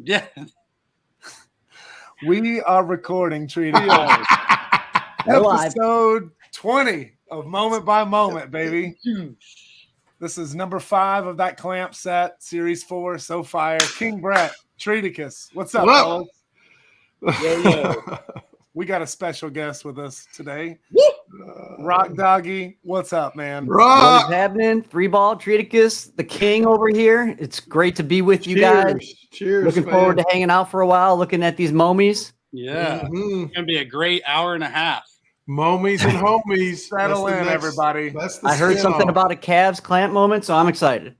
Yeah. We are recording, Treaty. Episode 20 of Moment by Moment, baby. This is number 5 of that clamp set, Series 4, So Fire. King Brett, Treaticus. What's up, fellas? Yo. We got a special guest with us today. Rockdawgy, what's up, man? What is happening? 3-ball, Treaticus, the king over here. It's great to be with you guys. Cheers. Looking forward to hanging out for a while, looking at these momies. Yeah. It's going to be a great hour and a half. Momies and homies. Settle in, everybody. I heard something about a Cavs clamp moment, so I'm excited.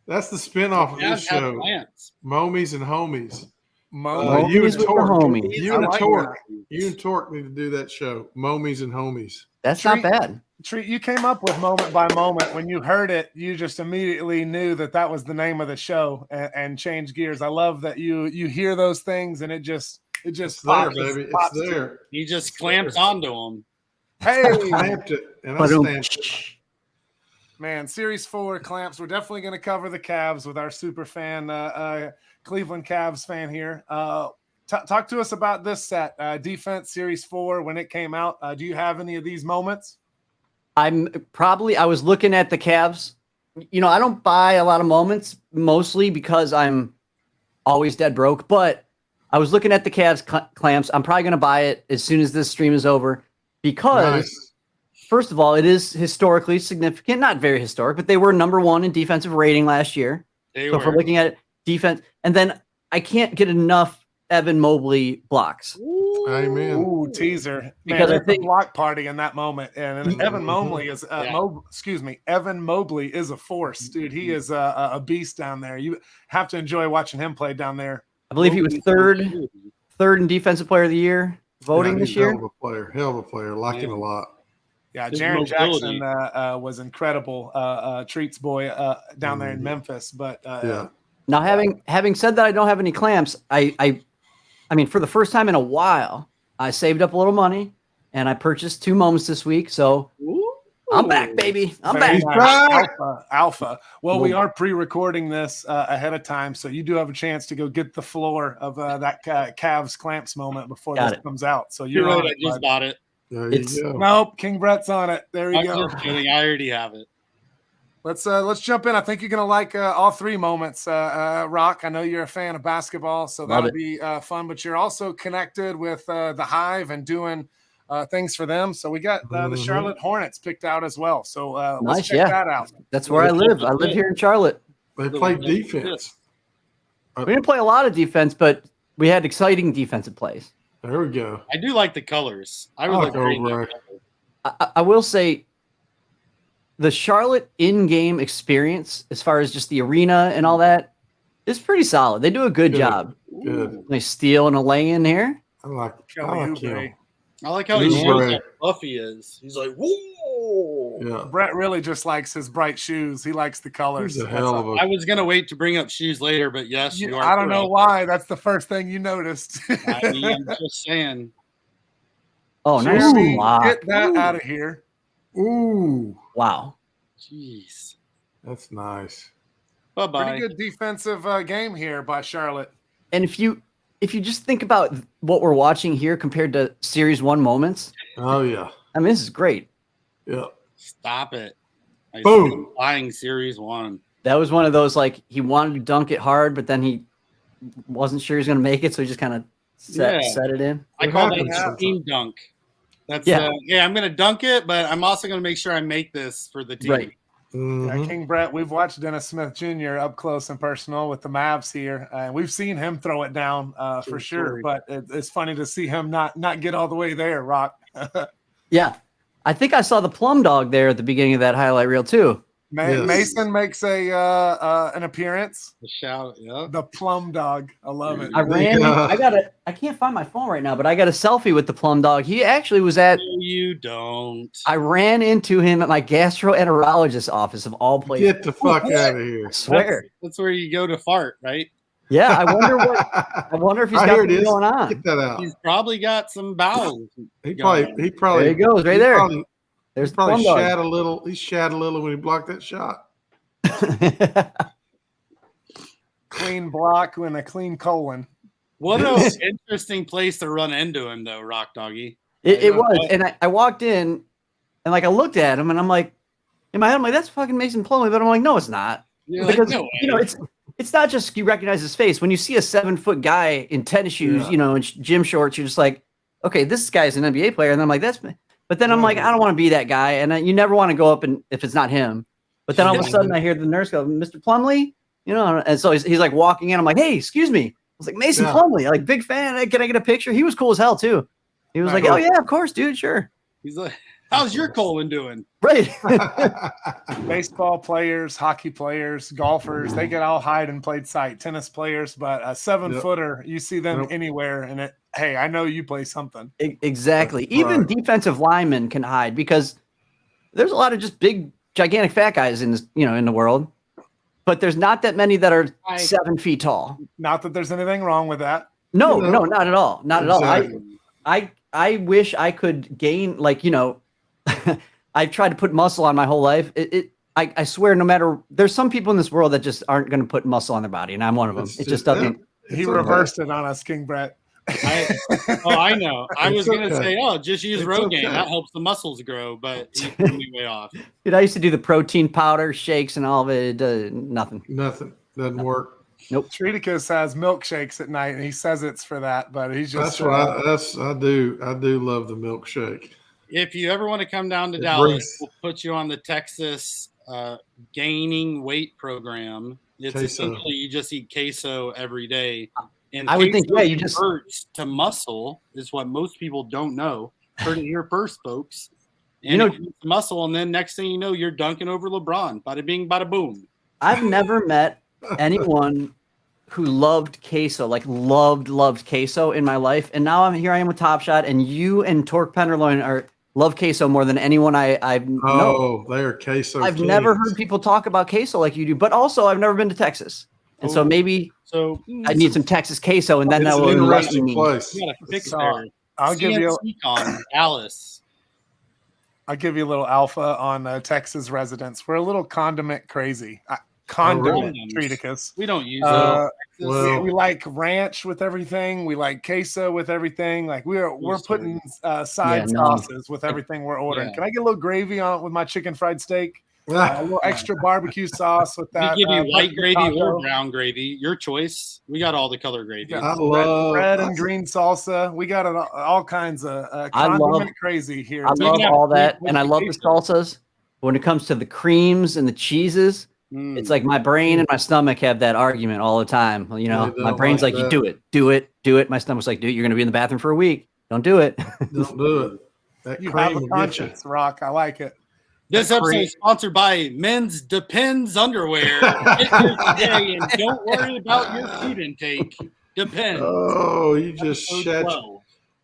That's the spinoff of this show. Momies and homies. You and Torque. You and Torque need to do that show. Momies and homies. That's not bad. Treat, you came up with Moment by Moment. When you heard it, you just immediately knew that was the name of the show and changed gears. I love that you hear those things and it just it's pops, there, baby. It's there. He just clamps onto them. Hey, clamped it, and I stamped. Man, Series 4 clamps. We're definitely going to cover the Cavs with our super fan, Cleveland Cavs fan here. Talk to us about this set, Defense Series 4, when it came out. Do you have any of these moments? I was looking at the Cavs. You know, I don't buy a lot of moments, mostly because I'm always dead broke. But I was looking at the Cavs clamps. I'm probably going to buy it as soon as this stream is over because, first of all, it is historically significant. Not very historic, but they were number 1 in defensive rating last year. If we're looking at defense, and then I can't get enough Evan Mobley blocks. Amen. Ooh, teaser. Because I think block party in that moment, and Evan Mobley is Evan Mobley is a force, dude. He is a beast down there. You have to enjoy watching him play down there. I believe he was third in Defensive Player of the Year voting this year. Hell of a player. Like him a lot. Yeah, Jaren Jackson was incredible. Treats boy down there in Memphis, but Now, having said that, I don't have any clamps. I mean, for the first time in a while, I saved up a little money and I purchased 2 moments this week. So I'm back, baby. I'm back. Alpha. Well, we are pre-recording this ahead of time, so you do have a chance to go get the floor of that Cavs clamps moment before this comes out. So you're on it. I just bought it. There you go. Nope, King Brett's on it. There you go. I'm just kidding. I already have it. Let's jump in. I think you're gonna like all 3 moments. Rock, I know you're a fan of basketball, so that'll be fun. But you're also connected with the Hive and doing things for them. So we got the Charlotte Hornets picked out as well. So let's check that out. That's where I live. I live here in Charlotte. They play defense. We didn't play a lot of defense, but we had exciting defensive plays. There we go. I do like the colors. I would like I will say the Charlotte in-game experience, as far as just the arena and all that, is pretty solid. They do a good job. Good. They steal and a lay-in here. I like him. I like how he shows how buff he is. He's like, whoa. Yeah. Brett really just likes his bright shoes. He likes the colors. He's a hell of a... I was going to wait to bring up shoes later, but yes, you are. I don't know why. That's the first thing you noticed. I mean, I'm just saying. Oh, nice. Get that out of here. Ooh. Wow. Jeez. That's nice. Bye-bye. Pretty good defensive game here by Charlotte. And if you just think about what we're watching here compared to Series 1 moments. Oh, yeah. I mean, this is great. Yeah. Stop it. Boom. Buying Series 1. That was one of those, like, he wanted to dunk it hard, but then he wasn't sure he was going to make it, so he just kind of set it in. I call that team dunk. That's I'm going to dunk it, but I'm also going to make sure I make this for the team. Right. King Brett, we've watched Dennis Smith Jr. up close and personal with the Mavs here, and we've seen him throw it down for sure. But it's funny to see him not get all the way there, Rock. Yeah, I think I saw the plum dog there at the beginning of that highlight reel too. Mason makes an appearance. The shout, yeah. The plum dog. I love it. I can't find my phone right now, but I got a selfie with the plum dog. He actually was at. No, you don't. I ran into him at my gastroenterologist's office of all places. Get the fuck out of here! I swear. That's where you go to fart, right? Yeah, I wonder if he's got something going on. Get that out. He's probably got some bowels. He probably. There he goes, right there. There's probably shat a little. He shat a little when he blocked that shot. clean block and a clean colon. What an interesting place to run into him, though, Rockdawgy. It was. And I walked in and like I looked at him and I'm like, in my head, I'm like, that's fucking Mason Plumlee. But I'm like, no, it's not. Because, you know, it's not just you recognize his face. When you see a 7-foot guy in tennis shoes, you know, in gym shorts, you're just like, okay, this guy's an NBA player. And I'm like, but then I'm like, I don't want to be that guy. And you never want to go up and if it's not him. But then all of a sudden I hear the nurse go, Mr. Plumlee, you know, and so he's like walking in. I'm like, hey, excuse me. I was like, Mason Plumlee, like big fan. Hey, can I get a picture? He was cool as hell too. He was like, oh yeah, of course, dude, sure. He's like, how's your colon doing? Right. Baseball players, hockey players, golfers, they get all hide and played sight. Tennis players, but a 7-footer, you see them anywhere and hey, I know you play something. Exactly. Even defensive linemen can hide because there's a lot of just big, gigantic fat guys in this, you know, in the world. But there's not that many that are 7 feet tall. Not that there's anything wrong with that. No, not at all. Not at all. I wish I could gain, like, you know, I've tried to put muscle on my whole life. I swear, no matter, there's some people in this world that just aren't going to put muscle on their body, and I'm one of them. It just doesn't. He reversed it on us, King Brett. I know. I was going to say, just use Rogaine. That helps the muscles grow, but he's way off. Dude, I used to do the protein powder, shakes, and all of it. Nothing. Nothing. Doesn't work. Nope. Treaticus has milkshakes at night, and he says it's for that, but he's just. That's right. I do love the milkshake. If you ever want to come down to Dallas, we'll put you on the Texas gaining weight program. It's essentially you just eat queso every day. And I would think, you just hurts to muscle is what most people don't know. Heard it here first, folks. And you know, muscle, and then next thing you know, you're dunking over LeBron. Bada bing, bada boom. I've never met anyone who loved queso, like loved queso in my life. And now I am with Top Shot, and you and Torque Penderloin love queso more than anyone I've known. Oh, they're queso. I've never heard people talk about queso like you do, but also I've never been to Texas. And so maybe I need some Texas queso, and then that will interesting place. You gotta fix there. I'll give you Dallas. I'll give you a little alpha on Texas residents. We're a little condiment crazy. Condiment Treaticus. We don't use we like ranch with everything. We like queso with everything. Like we're putting side sauces with everything we're ordering. Can I get a little gravy on it with my chicken fried steak? A little extra barbecue sauce with that. We give you white gravy or brown gravy, your choice. We got all the color gravy. I love red and green salsa. We got all kinds of condiment crazy here. I love all that, and I love the salsas. When it comes to the creams and the cheeses, it's like my brain and my stomach have that argument all the time. You know, my brain's like, you do it. My stomach's like, dude, you're going to be in the bathroom for a week. Don't do it. Don't do it. You have a conscience, Rock. I like it. This episode is sponsored by Men's Depends Underwear. Get yours today and don't worry about your food intake. Depends. Oh, you just shut.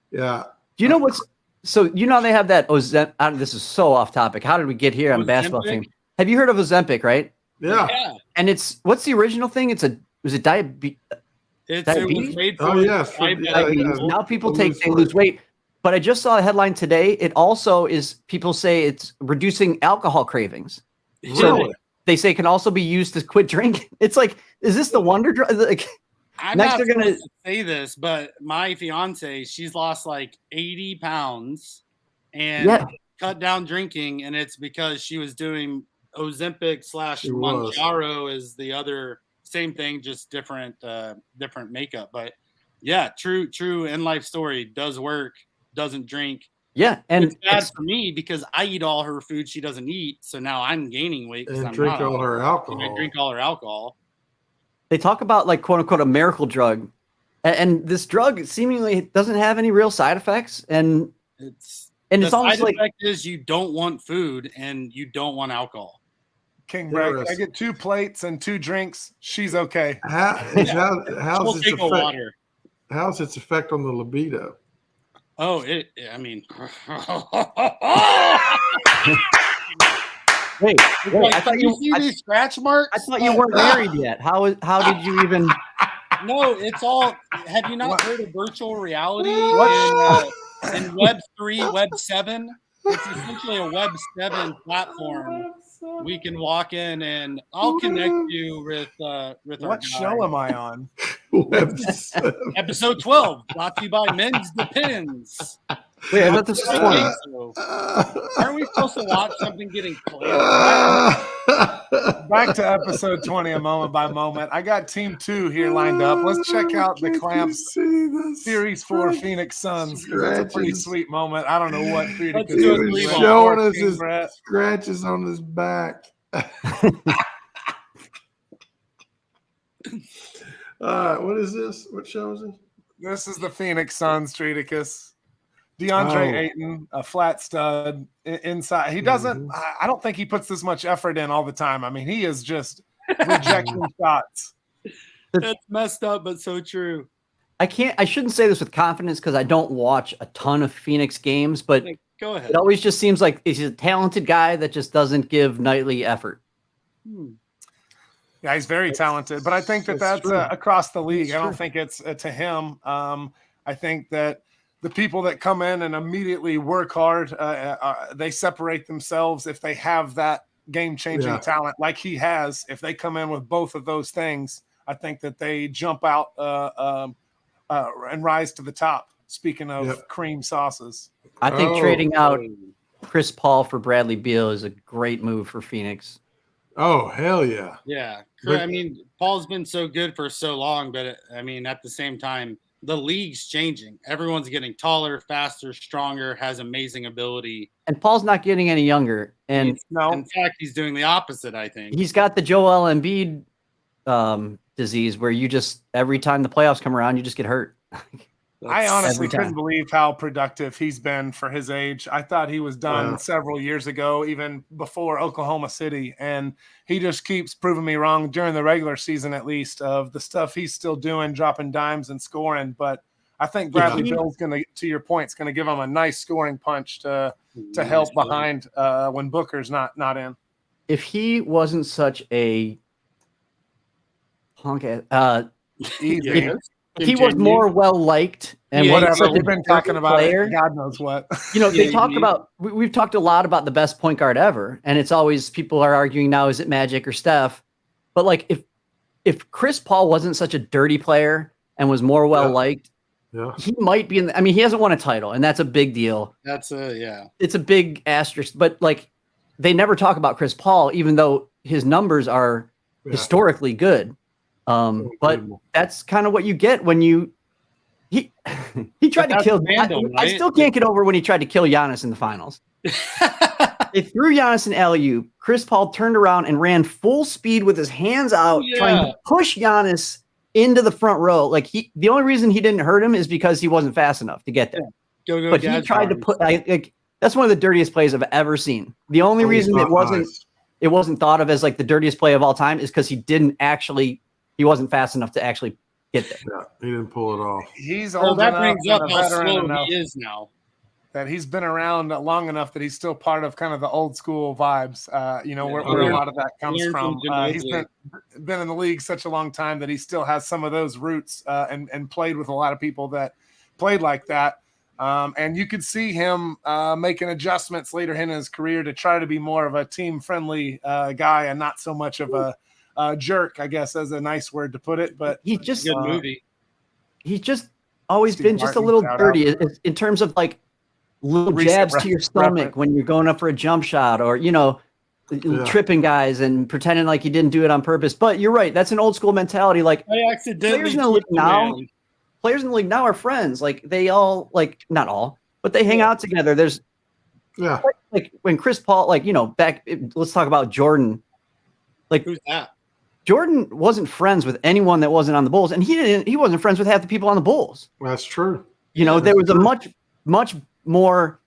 Yeah. Do you know what's so? You know they have that Ozempic. This is so off topic. How did we get here on the basketball team? Have you heard of Ozempic? Right? Yeah. And what's the original thing? Was it diabetes? It was made for diabetes. Now people they lose weight. But I just saw a headline today. It also is, people say it's reducing alcohol cravings. Really? So they say it can also be used to quit drinking. It's like, is this the wonder drug? Like, I'm not supposed to say this, but my fiance, she's lost like 80 pounds and cut down drinking. And it's because she was doing Ozempic / Mounjaro is the other same thing, just different makeup. But yeah, true in life story, does work. Doesn't drink. Yeah, and it's bad for me because I eat all her food she doesn't eat, so now I'm gaining weight. And drink all her alcohol. I drink all her alcohol. They talk about like quote unquote a miracle drug, and this drug seemingly doesn't have any real side effects, and it's almost like effect is you don't want food and you don't want alcohol. King Brett, I get 2 plates and 2 drinks. She's okay. How's its effect on the libido? Oh, wait, I thought you see these scratch marks? I thought you weren't married yet. How did you even? No, it's all. Have you not heard of virtual reality in Web 3, Web 7? It's essentially a Web 7 platform we can walk in and I'll connect you with our What guy. show am I on? Episode 12, brought to you by Men's Depends. Wait, I thought this was 20. Aren't we supposed to watch something getting clamped? Back to episode 20, a moment by moment. I got team 2 here lined up. Let's check out the Clamps Series 4 Phoenix Suns. It's a pretty sweet moment. I don't know what Let's do it. Showing us his scratches on his back. All right, what is this? What show is this? This is the Phoenix Suns, Treaticus. DeAndre Ayton, a flat stud inside. He doesn't. I don't think he puts this much effort in all the time. I mean, he is just rejecting shots. That's messed up, but so true. I shouldn't say this with confidence because I don't watch a ton of Phoenix games, but go ahead. It always just seems like he's a talented guy that just doesn't give nightly effort. Yeah, he's very talented, but I think that's across the league. I don't think it's to him. I think that the people that come in and immediately work hard, they separate themselves if they have that game-changing talent like he has. If they come in with both of those things, I think that they jump out and rise to the top. Speaking of cream sauces. I think trading out Chris Paul for Bradley Beal is a great move for Phoenix. Oh, hell yeah. Yeah. I mean, Paul's been so good for so long, but I mean, at the same time, the league's changing. Everyone's getting taller, faster, stronger, has amazing ability. And Paul's not getting any younger. And in fact, he's doing the opposite, I think. He's got the Joel Embiid disease where you just, every time the playoffs come around, you just get hurt. I honestly couldn't believe how productive he's been for his age. I thought he was done several years ago, even before Oklahoma City. And he just keeps proving me wrong during the regular season, at least, of the stuff he's still doing, dropping dimes and scoring. But I think Bradley Beal's going to your point, is going to give him a nice scoring punch to help behind when Booker's not in. If he wasn't such a punk if he was more well-liked and whatever we've been talking about, player, God knows what. They talk about. We've talked a lot about the best point guard ever, and it's always people are arguing now: is it Magic or Steph? But like, if Chris Paul wasn't such a dirty player and was more well-liked, he might be in. I mean, he hasn't won a title, and that's a big deal. It's a big asterisk. But like, they never talk about Chris Paul, even though his numbers are historically good. But that's kind of what you get when he tried to kill. I still can't get over when he tried to kill Giannis in the finals. They threw Giannis an alley-oop. Chris Paul turned around and ran full speed with his hands out, trying to push Giannis into the front row. Like the only reason he didn't hurt him is because he wasn't fast enough to get there. But he tried to put that's one of the dirtiest plays I've ever seen. The only reason it wasn't thought of as like the dirtiest play of all time is because he wasn't fast enough to actually get there. Yeah, he didn't pull it off. He's old that enough brings up and a how veteran slow he is now. That he's been around long enough that he's still part of kind of the old school vibes. Where a lot of that comes from. He's been in the league such a long time that he still has some of those roots and played with a lot of people that played like that. And you could see him making adjustments later in his career to try to be more of a team-friendly guy and not so much of a jerk, I guess, as a nice word to put it. But he just good movie. He's just always been just a little dirty in terms of like little jabs to your stomach when you're going up for a jump shot, or tripping guys and pretending like he didn't do it on purpose. But you're right, that's an old school mentality. Like players in the league now are friends. Like they all, like not all, but they hang out together. There's like when Chris Paul, let's talk about Jordan. Like who's that? Jordan wasn't friends with anyone that wasn't on the Bulls, and he wasn't friends with half the people on the Bulls. That's true. There was a much more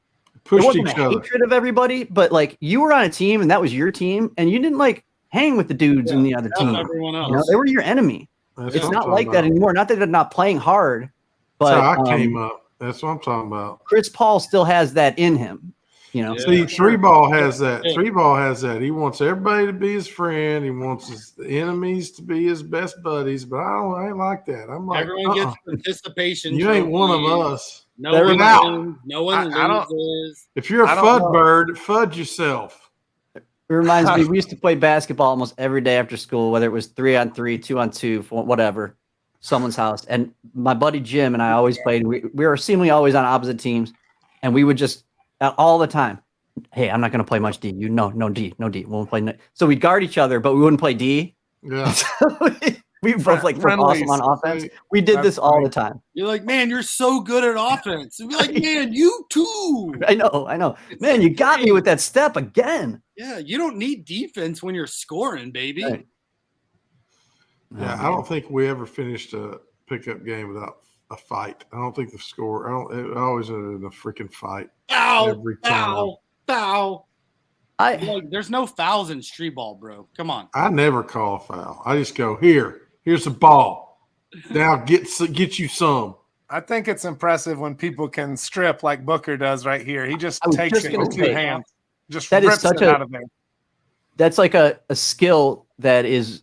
pushed each other. Hatred of everybody, but like you were on a team and that was your team, and you didn't like hang with the dudes in the other team. Everyone else. They were your enemy. It's not like that anymore. Not that they're not playing hard, but that's how I came up. That's what I'm talking about. Chris Paul still has that in him. See, Three Ball has that. Three Ball has that. He wants everybody to be his friend. He wants his enemies to be his best buddies. But I ain't like that. I'm like, everyone gets participation. You ain't one of us. No one loses. If you're a FUD bird, FUD yourself. It reminds me, we used to play basketball almost every day after school, whether it was 3-on-3, 2-on-2, whatever, someone's house. And my buddy Jim and I always played. We were seemingly always on opposite teams, and we would just all the time. Hey, I'm not going to play much D. No D. We won't play. So we'd guard each other, but we wouldn't play D. Yeah. We both like were awesome on offense. We did this all the time. You're like, man, you're so good at offense. And we're like, man, you too. I know. Man, you got me with that step again. Yeah, you don't need defense when you're scoring, baby. Right. Yeah, I don't think we ever finished a pickup game without a fight. I don't think the score. It always ended in a freaking fight. Every time. Foul. Like, there's no fouls in street ball, bro. Come on. I never call a foul. I just go, here's a ball. Now get you some. I think it's impressive when people can strip like Booker does right here. He just takes it with 2 hands, just that rips is it out of there. That's like a skill that is,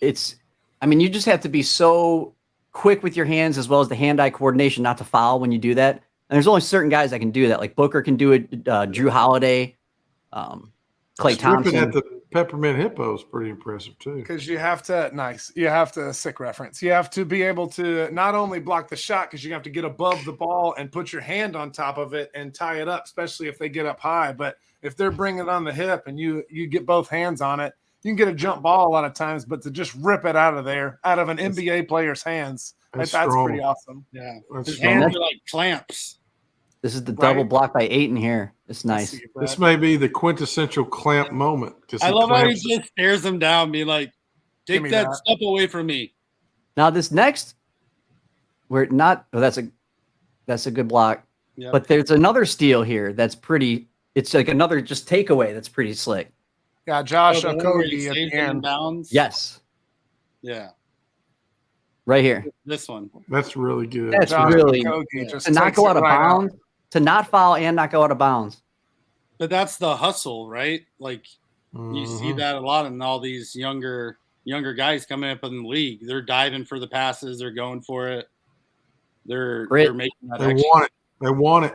I mean, you just have to be so quick with your hands as well as the hand-eye coordination not to foul when you do that. And there's only certain guys that can do that. Like Booker can do it, Drew Holiday, Klay Thompson. Stripping at the Peppermint Hippo is pretty impressive too. Because you have to, sick reference. You have to be able to not only block the shot, because you have to get above the ball and put your hand on top of it and tie it up, especially if they get up high. But if they're bringing it on the hip and you get both hands on it, you can get a jump ball a lot of times, but to just rip it out of there, out of an NBA player's hands, that's pretty awesome. Yeah. His hands are like clamps. This is the double block by Ayton here. It's nice. This may be the quintessential clamp moment. I love how he just stares him down, being like, take that step away from me. Now this next, that's a good block. Yep. But there's another steal here that's pretty, it's like another just takeaway that's pretty slick. Yeah, Josh Okogie at the end. Bounds. Yes. Yeah. Right here. This one. That's really good. That's really to not go out of bounds, to not foul and not go out of bounds. But that's the hustle, right? Like you see that a lot in all these younger guys coming up in the league. They're diving for the passes. They're going for it. They're making that. They want it.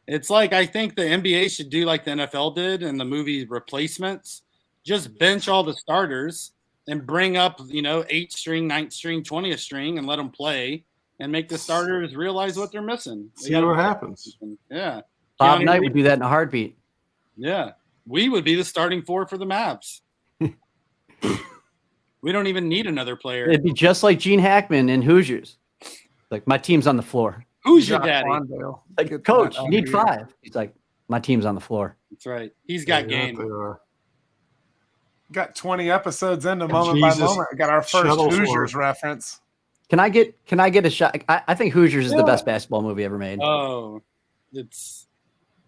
It's like I think the NBA should do like the NFL did in the movie Replacements. Just bench all the starters and bring up, 8th string, 9th string, 20th string and let them play and make the starters realize what they're missing. See what happens. Yeah. Bob Knight would do that in a heartbeat. Yeah. We would be the starting 4 for the Mavs. We don't even need another player. It'd be just like Gene Hackman in Hoosiers. Like, my team's on the floor. Who's your daddy? Like, coach, you need 5. He's like, my team's on the floor. That's right. He's got game. Got 20 episodes into moment by moment. I got our first Hoosiers reference. Can I get a shot? I think Hoosiers is the best basketball movie ever made. Oh, there's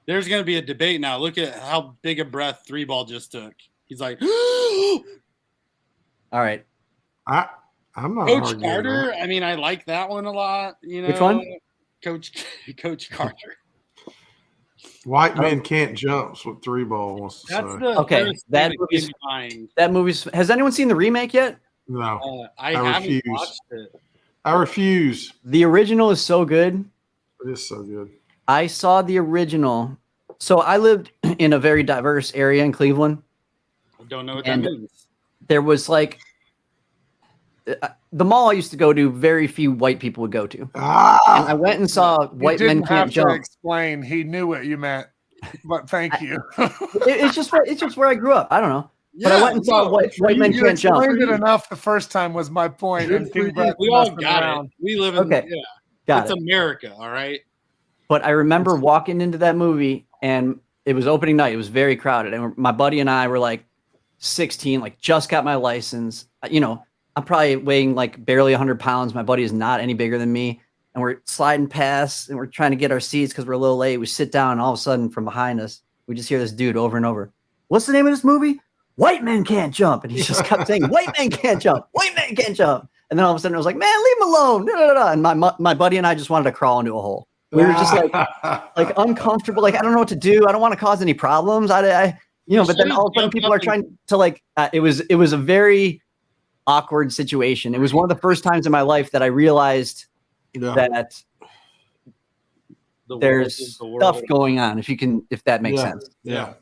going to be a debate now. Look at how big a breath 3-ball just took. He's like, all right. I'm not Coach Carter. I mean, I like that one a lot. Which one? Coach Carter. White men can't jump. That's what 3-ball wants to say. Okay, that movie's. Has anyone seen the remake yet? No, I haven't watched it. I refuse. The original is so good. It is so good. I saw the original. So I lived in a very diverse area in Cleveland. I don't know what that means. There was like the mall I used to go to, very few white people would go to. And I went and saw White Men Can't Jump. Explain. He knew what you meant, but thank you. It's just where I grew up. I don't know. Yeah, but I went and saw White Men Can't Jump. You explained it enough the first time was my point. We all got it. We live in it's America, all right? But I remember walking into that movie, and it was opening night. It was very crowded. And my buddy and I were like 16, like just got my license. I'm probably weighing like barely 100 pounds. My buddy is not any bigger than me. And we're sliding past, and we're trying to get our seats because we're a little late. We sit down, and all of a sudden from behind us, we just hear this dude over and over. What's the name of this movie? White Men Can't Jump. And he just kept saying, White Men Can't Jump. White Men Can't Jump. And then all of a sudden I was like, man, leave him alone. And my buddy and I just wanted to crawl into a hole. We were just like uncomfortable. Like, I don't know what to do. I don't want to cause any problems. But then all of a sudden people are trying to it was a very awkward situation. It was one of the first times in my life that I realized that there's stuff going on, if that makes sense. Yeah.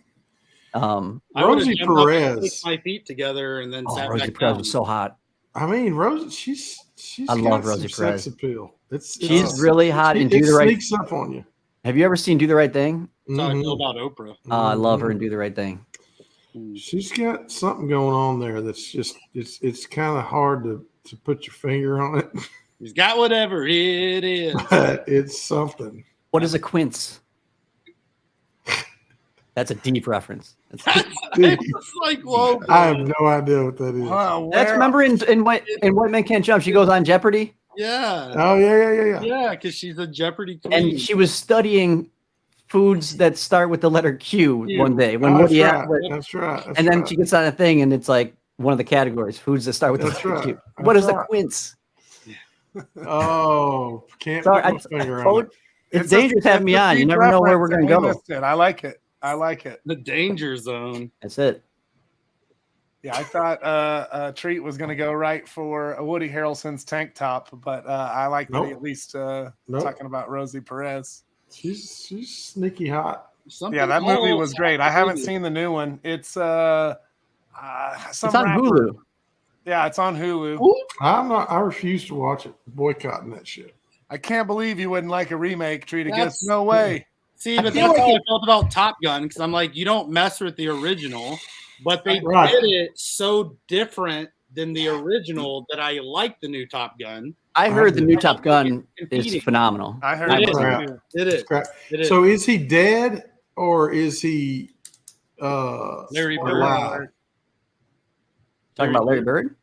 Rosie Perez. My feet together and then sat Rosie back Perez down. was so hot. I mean, Rosie, she's I got love some Rosie Perez. sex appeal. She's really hot and it Do the Right. sneaks up on you. Have you ever seen Do the Right Thing? That's how I feel about Oprah. I love her and Do the Right Thing. She's got something going on there that's just it's kind of hard to put your finger on it. She's got whatever it is. But it's something. What is a quince? That's a deep reference. It's like, whoa. I have no idea what that is. That's remember in White Men Can't Jump, she goes on Jeopardy. Yeah. Oh yeah. Yeah, because she's a Jeopardy queen. And she was studying foods that start with the letter Q one day when Woody That's right. And then she gets on a thing and it's like one of the categories, foods that start with the letter Q. What is a quince? Oh, can't Sorry, put my finger on it. It's dangerous having me on. You never know where we're going to go. I like it. The danger zone. That's it. Yeah, I thought Treat was going to go right for Woody Harrelson's tank top, but I like that he at least talking about Rosie Perez. She's sneaky hot. Yeah, that movie was great. I haven't seen the new one. It's on Hulu. Yeah, it's on Hulu. I refuse to watch it. Boycotting that shit. I can't believe you wouldn't like a remake, Treat. I guess no way. See, but that's how I felt about Top Gun, because I'm like, you don't mess with the original, but they did it so different than the original that I like the new Top Gun. I heard the new Top Gun is phenomenal. I heard it is. So is he dead or is he Larry Bird? alive? Talking about Larry Bird?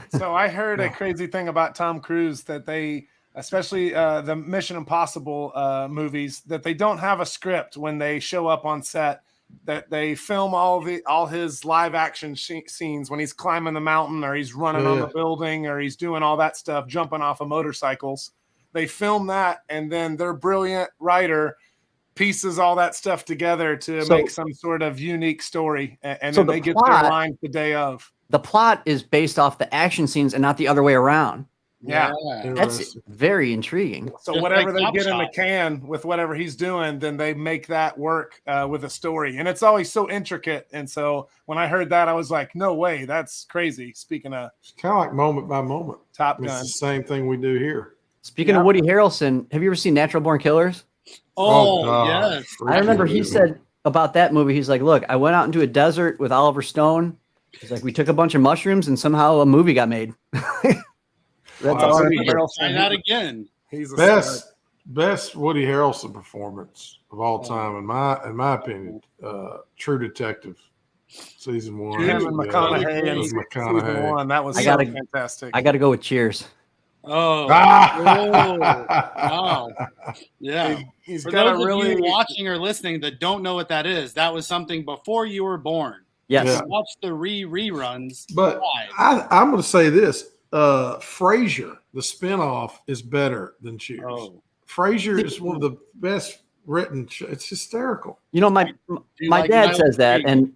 So I heard a crazy thing about Tom Cruise that they, especially the Mission Impossible movies, that they don't have a script when they show up on set. That they film all his live action scenes when he's climbing the mountain or he's running on the building or he's doing all that stuff, jumping off of motorcycles. They film that, and then their brilliant writer pieces all that stuff together to make some sort of unique story, and then they get their lines the day of. The plot is based off the action scenes and not the other way around. Yeah, that's very intriguing. So just whatever they get in the can with whatever he's doing, then they make that work with a story, and it's always so intricate. And so when I heard that, I was like, "No way, that's crazy." Speaking of, it's kind of like moment by moment. Top Gun. It's the same thing we do here. Speaking of Woody Harrelson, have you ever seen Natural Born Killers? Oh yes, I remember he said about that movie. He's like, "Look, I went out into a desert with Oliver Stone. He's like, we took a bunch of mushrooms, and somehow a movie got made." That's all Woody Harrelson. Try that again. He's best Woody Harrelson performance of all time, in my opinion. True Detective, season 1. Him and McConaughey in season 1. That was fantastic. I got to go with Cheers. Oh, wow. Yeah. He's For got those a really of you watching or listening that don't know what that is, that was something before you were born. Yes. Yeah. Watch the reruns. But I'm going to say this. Frasier, the spinoff, is better than Cheers. Frasier is one of the best written. It's hysterical. You know, my dad says that, and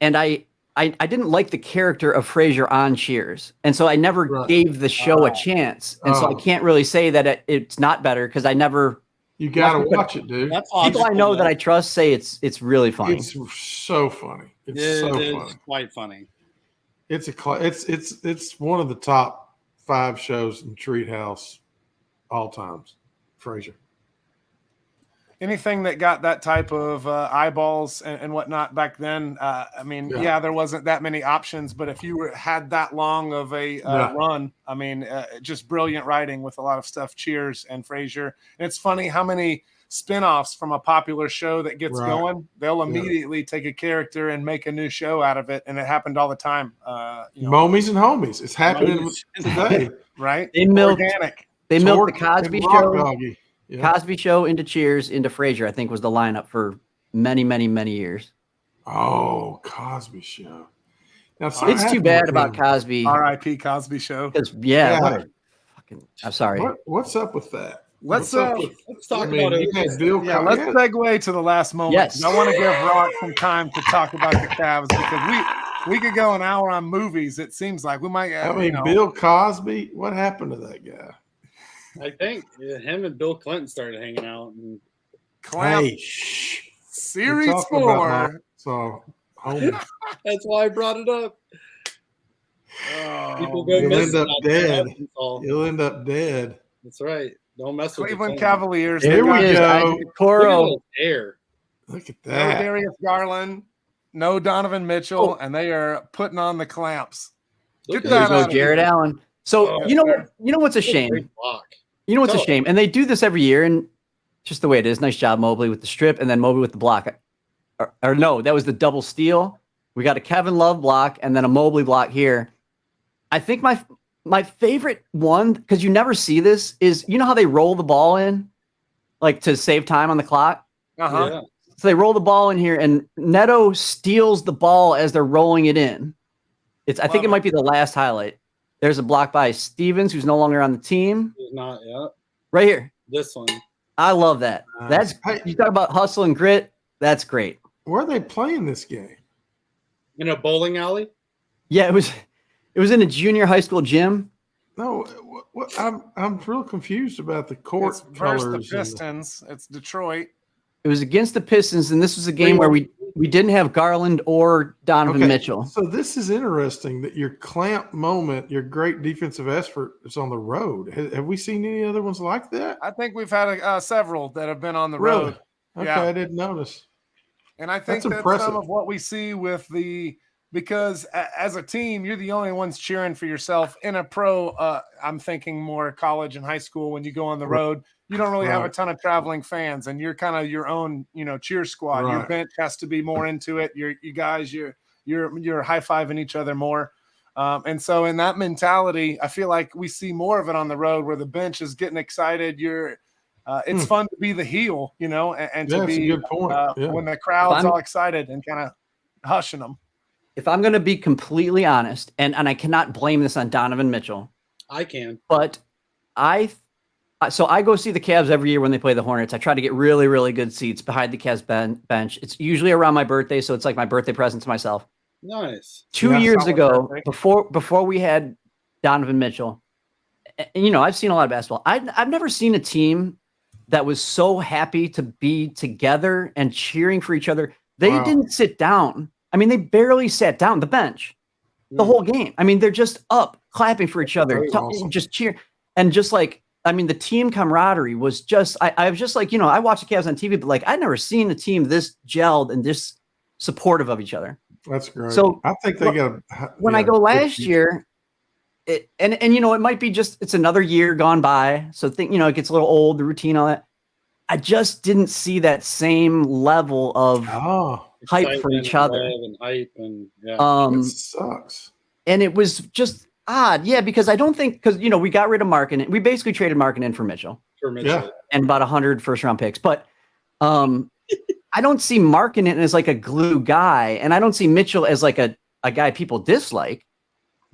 I didn't like the character of Frasier on Cheers, and so I never gave the show a chance, and so I can't really say that it's not better because I never. You got to watch it, dude. People I know that I trust say it's really funny. It's so funny. It's funny. Quite funny. It's one of the top 5 shows in Treathouse all times. Frasier. Anything that got that type of eyeballs and whatnot back then. I mean, there wasn't that many options, but if you had that long of a run, I mean, just brilliant writing with a lot of stuff. Cheers and Frasier. And it's funny how many spin-offs from a popular show that gets going, they'll immediately take a character and make a new show out of it, and it happened all the time. Momies and homies, it's happening today, right? They milked the Cosby Show, Rockdawgy. Cosby Show into Cheers into Frasier. I think was the lineup for many, many, many years. Oh, Cosby Show. Now, it's too bad about Cosby. R.I.P. Cosby Show. Because I'm sorry. What's up with that? Let's talk about it. Let's segue to the last moment. Yes. I want to give Rock some time to talk about the Cavs because we could go an hour on movies. It seems like we might. Bill Cosby. What happened to that guy? I think him and Bill Clinton started hanging out. And Series 4. So, home. That's why I brought it up. Oh, You'll end up dead. Arkansas. You'll end up dead. That's right. Don't mess with Cleveland the Cavaliers. There they we got is. no Isaac Okoro. Air. Look at No that. Darius Garland, no Donovan Mitchell, and they are putting on the clamps. Look Get at that There's no out of Jared here. Allen. So Oh, you know sir. what's a Great shame. block. You know what's a Tell shame, and they do this every year, and just the way it is. Nice job, Mobley, with the strip, and then Mobley with the block. Or no, that was the double steal. We got a Kevin Love block, and then a Mobley block here. I think my favorite one, because you never see this, is you know how they roll the ball in, like to save time on the clock. Uh-huh. Yeah. So they roll the ball in here, and Neto steals the ball as they're rolling it in. I think it might be the last highlight. There's a block by Stevens, who's no longer on the team. He's not yet. Right here. This one. I love that. That's you talk about hustle and grit. That's great. Where are they playing this game? In a bowling alley? Yeah, it was in a junior high school gym. No, I'm real confused about the court It's versus colors. the Pistons. It's Detroit. It was against the Pistons, and this was a game where we didn't have Garland or Donovan Mitchell. So this is interesting that your clamp moment, your great defensive effort is on the road. Have we seen any other ones like that? I think we've had several that have been on the Really? road. Okay, Yeah. I didn't notice. And I think That's that's impressive. some of what we see with because as a team, you're the only ones cheering for yourself. In a pro, I'm thinking more college and high school. When you go on the road, you don't really have a ton of traveling fans, and you're kind of your own, cheer squad. Your Right. bench has to be more into it. You guys, you're high fiving each other more. And so in that mentality, I feel like we see more of it on the road where the bench is getting excited. It's fun to be the heel, and to That's a be good point. Yeah. when the crowd's all excited and kind of hushing them. If I'm going to be completely honest, and I cannot blame this on Donovan Mitchell, I can. but I go see the Cavs every year when they play the Hornets. I try to get really, really good seats behind the Cavs bench. It's usually around my birthday, so it's like my birthday present to myself. Nice. 2 years solid ago, birthday. before we had Donovan Mitchell, and I've seen a lot of basketball. I've never seen a team that was so happy to be together and cheering for each other. They didn't sit down. I mean, they barely sat down the bench the whole game. I mean, they're just up clapping for each other, Awesome. just cheer. And just like, I mean, the team camaraderie was just, I was just like, I watch the Cavs on TV, but like, I'd never seen a team this gelled and this supportive of each other. That's great. So, I think they got When I go last year, it might be just, it's another year gone by. So it gets a little old, the routine, all that. I just didn't see that same level of hype for each other. And hype and that sucks. And it was just odd. Yeah, because I don't think, we got rid of Markkanen. We basically traded Markkanen for Mitchell. Yeah. And about 100 first-round picks. But I don't see Markkanen as like a glue guy, and I don't see Mitchell as like a guy people dislike.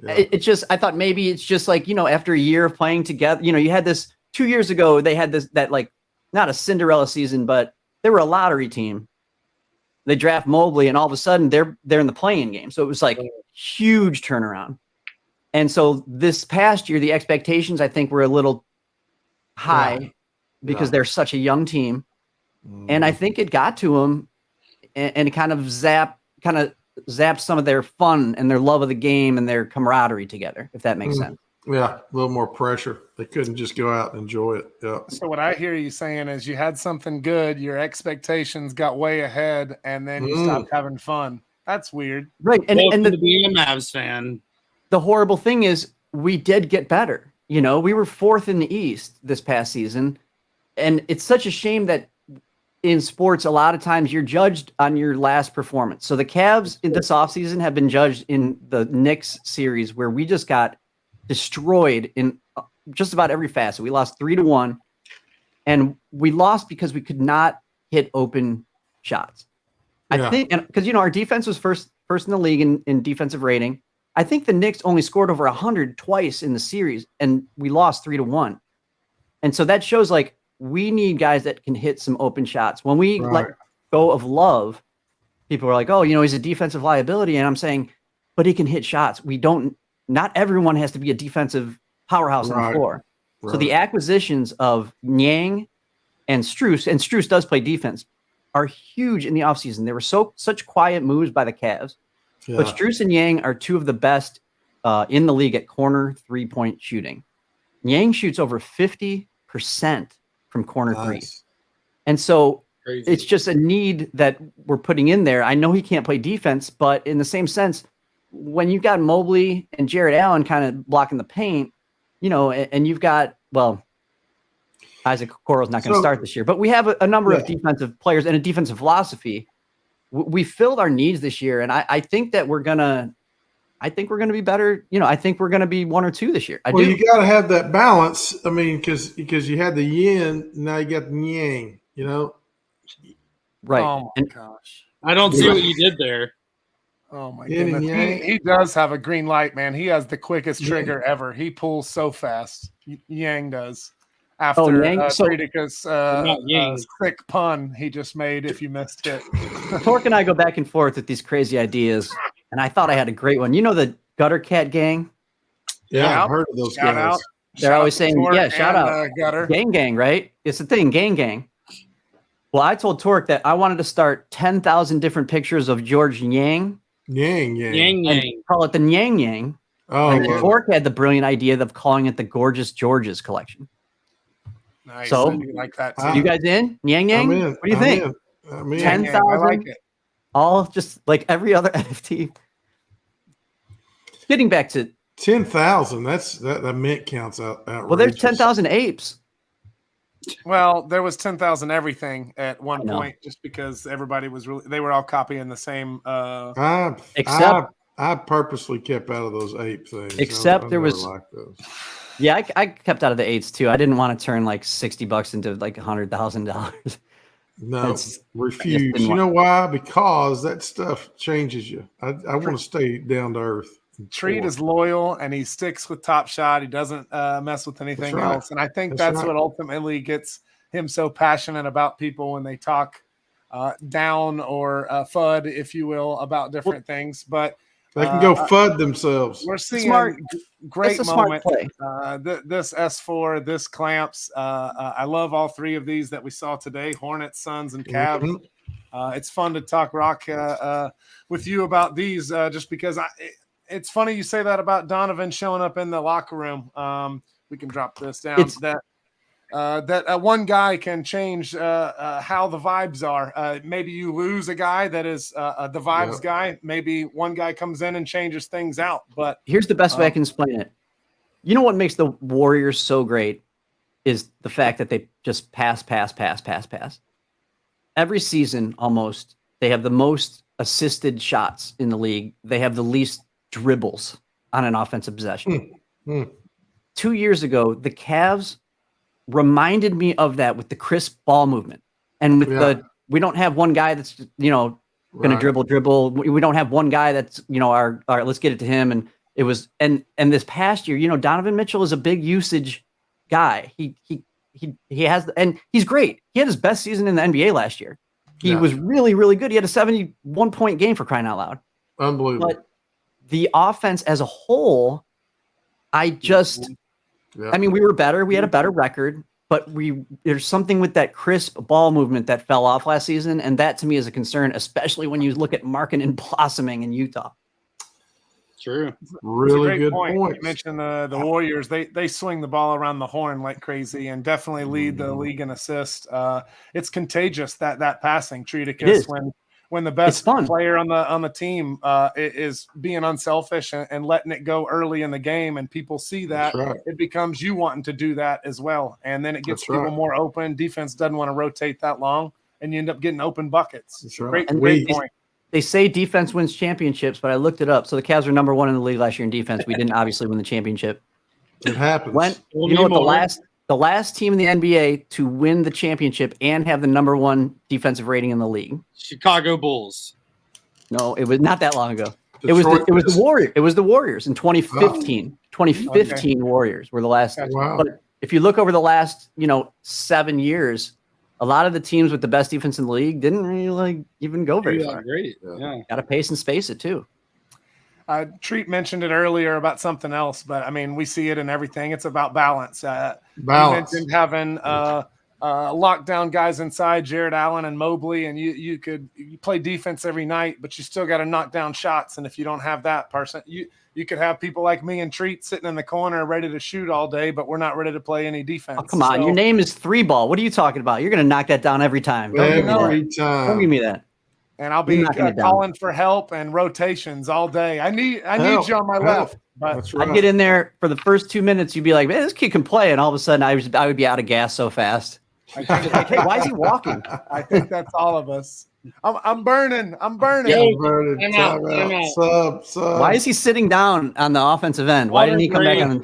Yeah. It's just, I thought maybe it's just like, after a year of playing together, you had this 2 years ago, they had that like, not a Cinderella season, but they were a lottery team. They draft Mobley, and all of a sudden they're in the play-in game. So it was like huge turnaround. And so this past year, the expectations I think were a little high because they're such a young team. And I think it got to them and it kind of zapped some of their fun and their love of the game and their camaraderie together, if that makes sense. Yeah, a little more pressure. They couldn't just go out and enjoy it. Yeah. So what I hear you saying is you had something good, your expectations got way ahead, and then you stopped having fun. That's weird. Right. And to be a Mavs fan. The horrible thing is we did get better. We were 4th in the East this past season. And it's such a shame that in sports, a lot of times you're judged on your last performance. So the Cavs in this offseason have been judged in the Knicks series where we just got destroyed in just about every facet. We lost 3-1, and we lost because we could not hit open shots. I think, and because our defense was first in the league in defensive rating. I think the Knicks only scored over 100 twice in the series, and we lost 3-1. And so that shows like we need guys that can hit some open shots. When we let go of Love, people are like, "Oh, he's a defensive liability," and I'm saying, but he can hit shots. Not everyone has to be a defensive powerhouse on the floor. So the acquisitions of Niang and Strus does play defense, are huge in the offseason. They were such quiet moves by the Cavs. Yeah. But Strus and Yang are two of the best in the league at corner three-point shooting. Yang shoots over 50% from corner three. And so it's just a need that we're putting in there. I know he can't play defense, but in the same sense, when you've got Mobley and Jared Allen kind of blocking the paint, you know, and you've got, well, Isaac Okoro's not going to start this year, but we have a number of defensive players and a defensive philosophy. We filled our needs this year, and I think that we're gonna be better. You know, I think we're gonna be 1 or 2 this year. You got to have that balance. I mean, because you had the yin, now you got the yang. You know, right? Oh my gosh! I don't see what you did there. Oh my goodness! He does have a green light, man. He has the quickest trigger ever. He pulls so fast. Yang does. After Tridica's sick pun he just made, if you missed it. Torque and I go back and forth with these crazy ideas, and I thought I had a great one. You know the Gutter Cat Gang? Yeah, I've heard of those guys. They're always saying, shout out. Gutter. Gang, right? It's the thing, gang. Well, I told Torque that I wanted to start 10,000 different pictures of George Yang. Yang. Call it the Yang. Oh, and Torque had the brilliant idea of calling it the Gorgeous Georges collection. Nice. So, like that too. You guys in? Yang? I'm in. What do you think? 10,000. I like it. All just like every other NFT. Getting back to 10,000. That mint counts out. Well, there's 10,000 apes. Well, there was 10,000 everything at one point, just because everybody was they were all copying the same. I purposely kept out of those ape things. Except there was like those. Yeah, I kept out of the eights too. I didn't want to turn like $60 into like $100,000. No, refuse. You know why? Because that stuff changes you. I want to stay down to earth. Treat is loyal, and he sticks with Top Shot. He doesn't mess with anything else. And I think that's what ultimately gets him so passionate about people when they talk down or FUD, if you will, about different things. But they can go FUD themselves. We're seeing great moment. This S4, this Clamps. I love all three of these that we saw today: Hornets, Suns, and Cavs. Mm-hmm. It's fun to talk rock with you about these, just because it's funny you say that about Donovan showing up in the locker room. We can drop this down. That one guy can change how the vibes are. Maybe you lose a guy that is the vibes guy. Maybe one guy comes in and changes things out. But here's the best way I can explain it. You know what makes the Warriors so great is the fact that they just pass. Every season, almost, they have the most assisted shots in the league. They have the least dribbles on an offensive possession. 2 years ago, the Cavs reminded me of that with the crisp ball movement, and with we don't have one guy that's going to dribble. We don't have one guy that's our let's get it to him. And it was and this past year, Donovan Mitchell is a big usage guy. He has, and he's great. He had his best season in the NBA last year. He was really, really good. He had a 71-point game, for crying out loud. Unbelievable. But the offense as a whole, I mean, we were better. We had a better record, but there's something with that crisp ball movement that fell off last season, and that to me is a concern, especially when you look at Markkanen blossoming in Utah. True. Really good point. You mentioned the Warriors. They swing the ball around the horn like crazy and definitely lead the league in assist. It's contagious, that passing, Triticus, when the best player on the team is being unselfish and letting it go early in the game, and people see that, it becomes you wanting to do that as well. And then it gets people more open. Defense doesn't want to rotate that long, and you end up getting open buckets. Great point. They say defense wins championships, but I looked it up. So the Cavs were number 1 in the league last year in defense. We didn't obviously win the championship. It happens. The last team in the NBA to win the championship and have the number 1 defensive rating in the league? Chicago Bulls. No, it was not that long ago. It was the Warriors. It was the Warriors in 2015. 2015 Warriors were the last. Wow. But if you look over the last 7 years, a lot of the teams with the best defense in the league didn't really even go very far. Great. Got to pace and space it too. Treat mentioned it earlier about something else, but I mean, we see it in everything. It's about balance. Balance. You mentioned having lockdown guys inside, Jared Allen and Mobley, and you play defense every night, but you still got to knock down shots. And if you don't have that person, you could have people like me and Treat sitting in the corner ready to shoot all day, but we're not ready to play any defense. Oh, come on. Your name is 3-ball. What are you talking about? You're going to knock that down every time. Every time. Don't give me that. And I'll be calling for help and rotations all day. I need you on my left. But I'd get in there for the first 2 minutes. You'd be like, man, this kid can play. And all of a sudden I would be out of gas so fast. Like, hey, why is he walking? I think that's all of us. I'm burning. I'm burning. Yeah, I'm out. Sub. Why is he sitting down on the offensive end? Why didn't he come back on?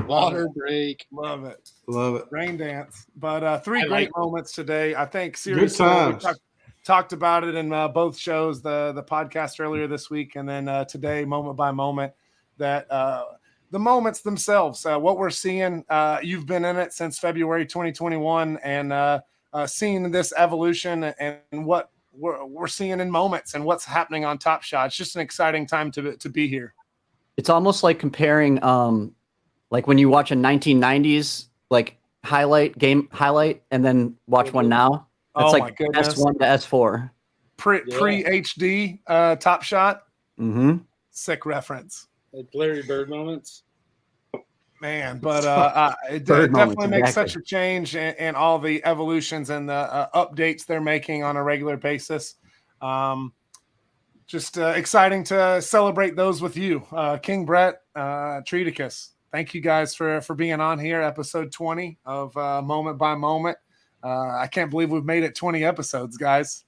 Water break. Love it. Love it. Rain dance. But 3 great moments today. I think seriously we talked about it in both shows, the podcast earlier this week, and then today, moment by moment, that the moments themselves, what we're seeing, you've been in it since February 2021, and seeing this evolution and what we're seeing in moments and what's happening on Top Shot. It's just an exciting time to be here. It's almost like comparing, like when you watch a 1990s like highlight, and then watch one now. It's like S1 to S4. Pre HD Top Shot. Mm-hmm. Sick reference. Like Larry Bird moments. Man, but it definitely makes such a change in all the evolutions and the updates they're making on a regular basis. Just exciting to celebrate those with you. King Brett, Treaticus, thank you guys for being on here, episode 20 of Moment by Moment. I can't believe we've made it 20 episodes, guys.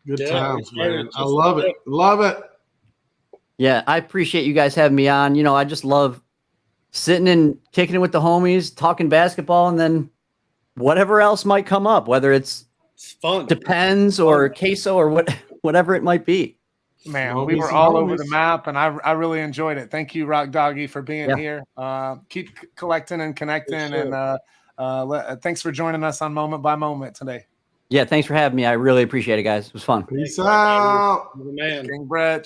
Good times, man. I love it. Love it. Yeah, I appreciate you guys having me on. You know, I just love sitting and kicking it with the homies, talking basketball, and then whatever else might come up, whether it's fun, Depends or queso or whatever it might be. Man, we were all over the map, and I really enjoyed it. Thank you, Rockdawgy, for being here. Keep collecting and connecting, and thanks for joining us on Moment by Moment today. Yeah, thanks for having me. I really appreciate it, guys. It was fun. Peace out. Man. King Brett.